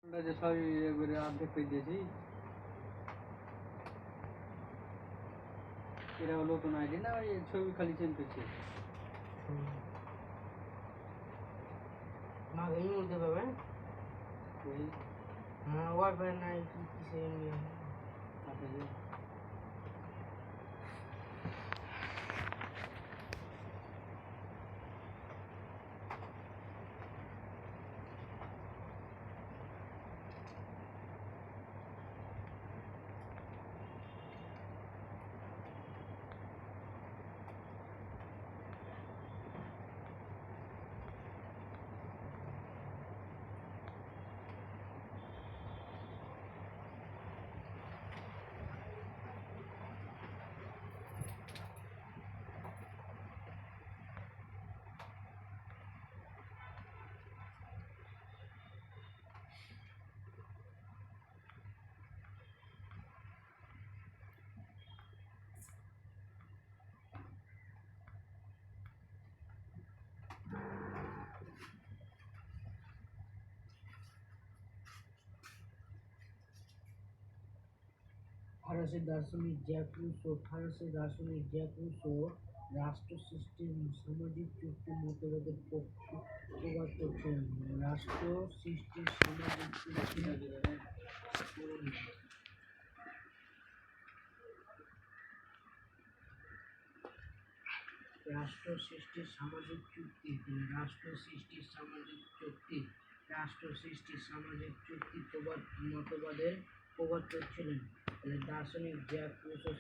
যে সবই একবারে অর্ধেক করে দিয়েছি। এটা নতুন আইডি না ওই ছবি খালি চেঞ্জ করছি। মাগেই বলতে পারবে ওই হ্যাঁ ওয়াইফাই নাই কি কিসে তারপরে ফরাসি দার্শনিক জ্যাক রুসো রাষ্ট্র সৃষ্টির সামাজিক চুক্তি মতবাদের প্রবর্তক ছিলেন। রাষ্ট্র সৃষ্টির সামাজিক চুক্তি রাষ্ট্র সৃষ্টির সামাজিক চুক্তি মতবাদের প্রবর্তক ছিলেন। দার্শনিক জ্যাক রুসো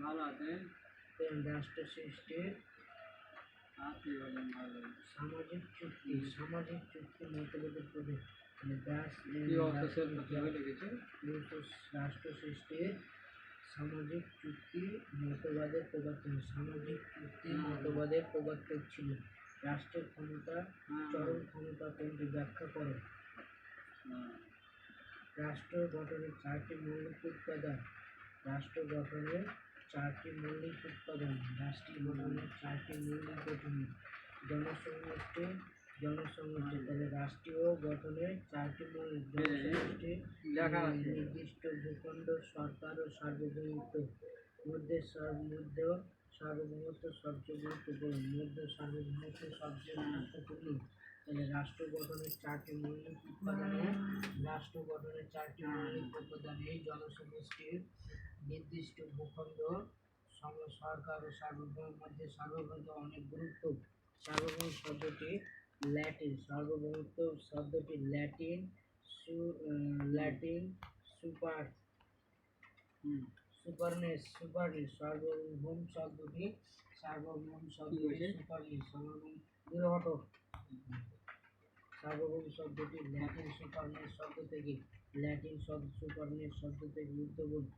ভালো আছেন। রাষ্ট্র সৃষ্টির সামাজিক চুক্তি মতবাদের প্রধান রাষ্ট্র সৃষ্টির সামাজিক চুক্তি মতবাদের প্রবর্তক ছিলেন। রাষ্ট্রের ক্ষমতা চরম ক্ষমতা কোনটি ব্যাখ্যা করো। রাষ্ট্র গঠনের চারটি মৌলিক উপাদান জনসমষ্টি তাহলে রাষ্ট্রীয় গঠনের চারটি মৌলিক জনসমষ্টি, নির্দিষ্ট ভূখণ্ড, সরকার ও সার্বভৌমত্ব। সার্বভৌমত্ব সবচেয়ে গুরুত্বপূর্ণ। তাহলে রাষ্ট্র গঠনের চারটি মৌলিক উপাদানে জনসমষ্টির, নির্দিষ্ট ভূখণ্ড, সরকার ও সার্বভৌম মধ্যে সার্বভৌমত্ব অনেক গুরুত্ব। সার্বভৌমত্ব শব্দটি ল্যাটিন সুপারনেস সার্বভৌম শব্দটি ল্যাটিন সুপারনেস শব্দ থেকে উদ্ভব হয়েছে।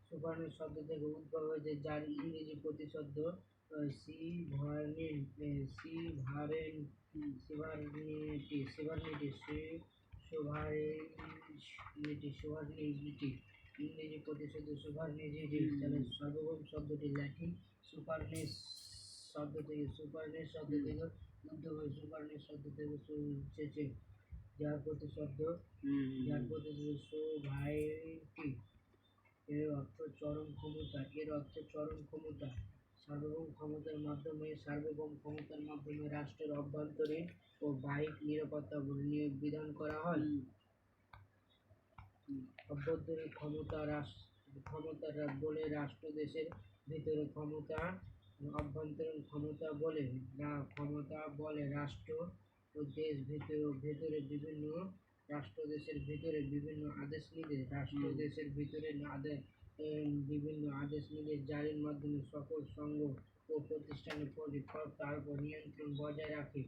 সুপারনেস শব্দ থেকে উদ্ভব হয়েছে, যার ইংরেজি প্রতিশব্দ ইংরেজি প্রতিশব্দ সুভার্নিটি। তাহলে সার্বভৌম শব্দটি ল্যাটিন সুপারনেস শব্দ থেকে উদ্ভব হয়ে সুপারনেস শব্দ থেকে এসেছে, যার প্রতিশব্দ সোভাইটি। এর অর্থ চরম ক্ষমতা। সার্বভৌম ক্ষমতার মাধ্যমে রাষ্ট্রের অভ্যন্তরীণ ও বাহ্যিক নিরাপত্তা বিধান করা হয়। অভ্যন্তরীণ ক্ষমতা বলে রাষ্ট্র দেশের ভিতরে ক্ষমতা, অভ্যন্তরীণ ক্ষমতা বলে রাষ্ট্র ও ভেতরে বিভিন্ন রাষ্ট্র দেশের ভিতরে বিভিন্ন আদেশ নির্দেশ জারির মাধ্যমে সকল সংঘ ও প্রতিষ্ঠানের তার উপর নিয়ন্ত্রণ বজায় রাখে।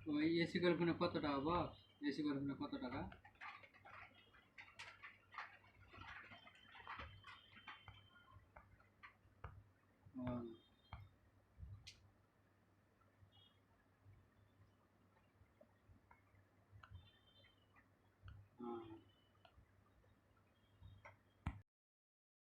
ওই এসি করে ফোনে কত টাকা বস? এসি করে ফোনে কত টাকা?